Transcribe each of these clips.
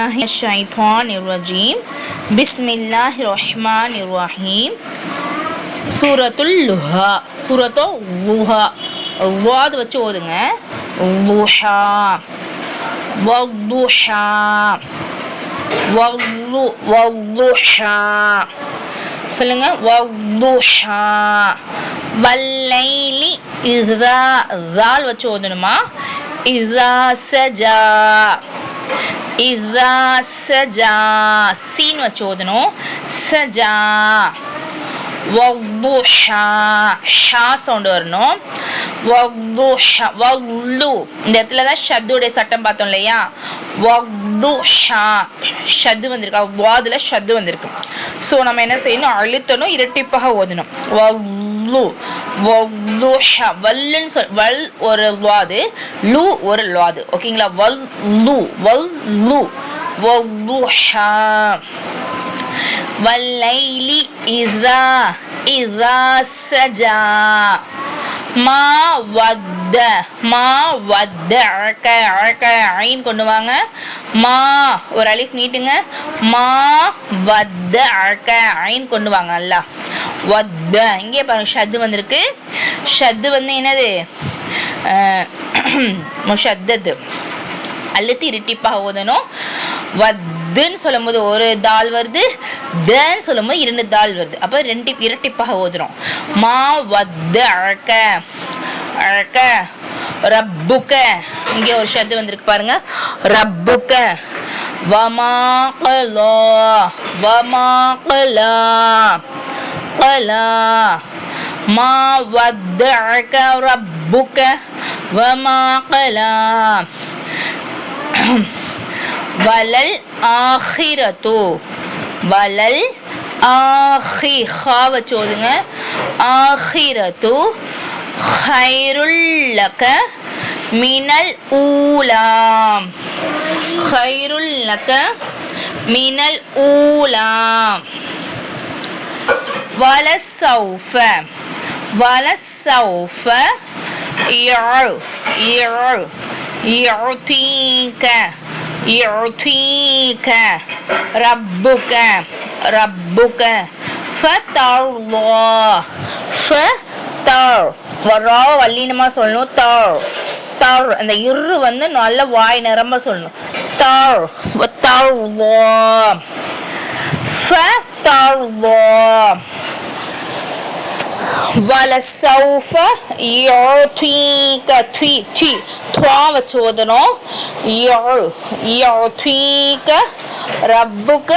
الشيطان بسم الله الرحمن الرحيم சூரத்துல் லுஹா லுஹா வாது வச்சு ஓதுங்க லுஹா வல்லுஹா வல்லுஹா சொல்லுங்க வல்லுஹா வல்லைலி இதா தால் வச்சு ஓதணுமா இதா சஜா இதா சஜா சீன் வச்சு ஓதணும் சஜா வல்லுஹா ஷா சவுண்ட் வரணும் வல்லுஹா வல்லு இந்த இடத்துல தான் ஷத்துடைய சட்டம் பார்த்தோம் இல்லையா வல்லுஹா ஷத்து வந்திருக்கு வாதுல ஷத்து வந்திருக்கு ஸோ நம்ம என்ன செய்யணும் அழுத்தணும் இரட்டிப்பாக ஓதணும் வல்லு வல்லுஹா வல்லுன்னு சொல் வல் ஒரு வாது லு ஒரு லாது ஓகேங்களா வல்லு வல்லுஹா வல்லைலி இதா சஜா மா வத்த ஐன் கொண்டு வாங்க மா ஒரு அலிஃப் நீட்டுங்க மா வத்த ஐன் கொண்டு வாங்க அல்ல வத்த இங்கே பாருங்க ஷத்து வந்திருக்கு ஷத்து வந்து என்னது முஷத்தத் அழுத்தி இரட்டிப்பாக ஓதணும் வத்துன்னு சொல்லும் போது ஒரு தால் வருது தன்னு சொல்லும் போது இரண்டு தால் வருது அப்ப ரெண்டு இரட்டிப்பாக ஓதுறோம் மா வத்த அழக்க ரப்புக்க இங்கே ஒரு ஷத்து வந்திருக்கு பாருங்க ரப்புக்க வமா கலா மா வத்தஅக ரப்புக்க வமா கலா வலல் ஆஹிரத்து வலல் ஆஹி ஹா வச்சு ஓதுங்க ஆஹிரத்து ஹைருல் லக மினல் ஊலாம் ஹைருல் லக மினல் ஊலாம் வலசௌஃப يعطيك ربك வல்லினமா சொல்லணும் தார் அந்த இரு வந்து நல்ல வாய் நிரம்ப சொல்லணும் தார் வலசௌஃப யுஅதீக துவா வச்சு ஓதணும் யுஅதீக ரப்புக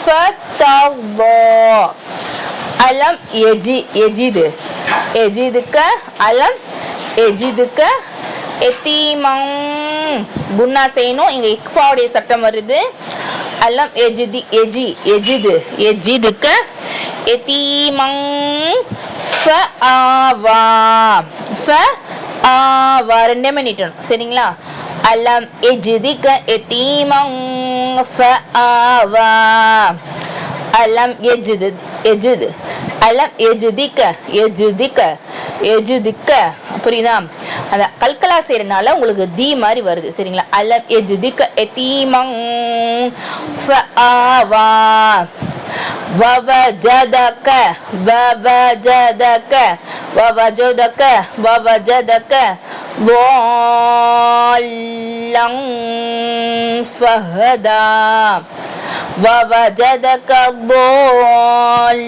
ஃபதர்லா அலம் எஜிதுக்க அலம் எஜிதுக்க எத்தீமங் குன்னா செய்யணும் இங்க இக்ஃபாவுடைய சட்டம் வருது அலம் எஜிதுக்க எத்தீமங் ஃபஆவா ரெண்டுமே நீட்டணும் சரிங்களா அலம் எஜிதுக்க எத்தீமங் ஃபஆவா அலம் எஜிது அலம் எஜிதிக்க புரியுதா அந்த கல்கலா செய்யறதுனால உங்களுக்கு தி மாதிரி வருது சரிங்களா அலம் எஜிதிக்க எத்தீமங் ஃபஆவா வவஜதக ضالًا فهدى ووجدك ضال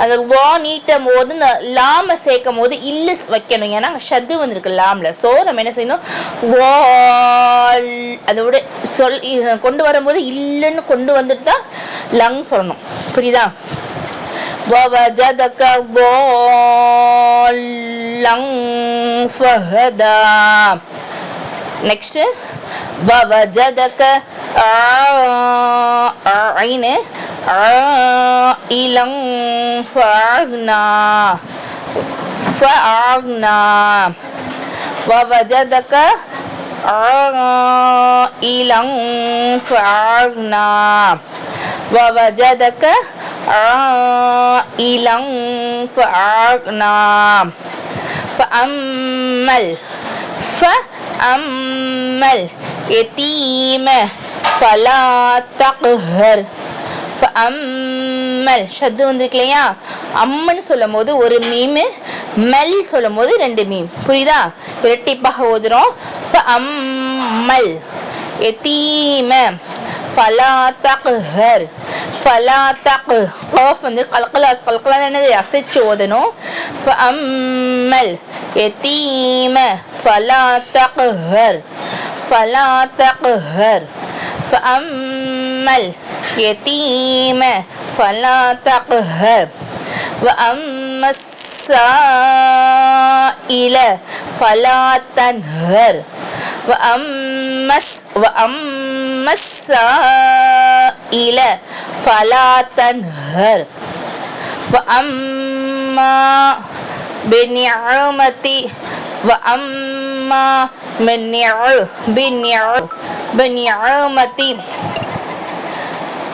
அந்த லா நீட்டும் போது இந்த லாம சேர்க்கும் போது இல்லு வைக்கணும் ஏன்னா ஷத்து வந்திருக்கு லாம்ல சோ நம்ம என்ன செய்யணும் அதோட கொண்டு வரும்போது இல்லுன்னு கொண்டு வந்துட்டு தான் லங் சொல்லணும் புரியுதா ووجدك ضالًا فهدى next ووجدك عين عائلا فأغنى ووجدك عائلا فأغنى ووجدك عائلا فأغنى ஃபஅம்மல் ஃபஅம்மல் யதீம ஃபலா தக்ஹர் ஃபஅம்மல் ஷத்து வந்திருக்கு இல்லையா அம்மன்னு சொல்லும் போது ஒரு மீமு மல் சொல்லும் போது ரெண்டு மீம் புரியுதா இரட்டிப்பாக ஓதுறோம் ஃபஅம்மல் யதீம ஃபலா தக்ஹர் ஃபலா தக் காஃப் வந்து கல்கலா என்னது அசைச்சு ஓதணும் ஃபஅம்மல் யதீம ஃபலா தக்ஹர் ஃபலா தக்ஹர் ஃபஅம்மல் யதீம ஃபலா தக்ஹர் وأما السائل فلا تنهر وأما السائل فلا تنهر وأما بنعمة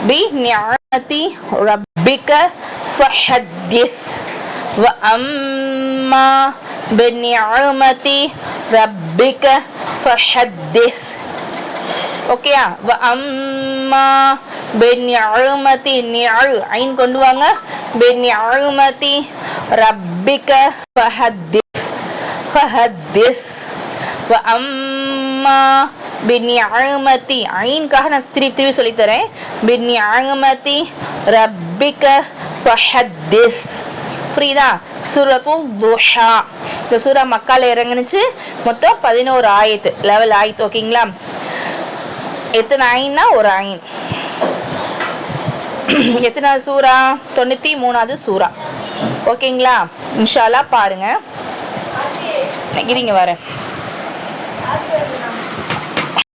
بنعمة ربك فحدث وأما بنعمة ربك فحدث ஓகேயா وأما بنعمة ஐன் கொண்டு வாங்க بنعمة ربك فحدث وأما بنعمة ஐன்காக நான் திருப்பி சொல்லி தரேன் بنعمة ربك فحدث புரியுதா சூரத்து துஹா இந்த சூரா மக்கால இறங்குனுச்சு மொத்தம் 11 ஆயத்து 11 ஆயத்து ஓகேங்களா எத்தனை ஆயின்னா ஒரு ஆயின் எத்தனாவது சூரா 93வது சூரா ஓகேங்களா இன்ஷா அல்லாஹ் பாருங்க இருங்க வரேன்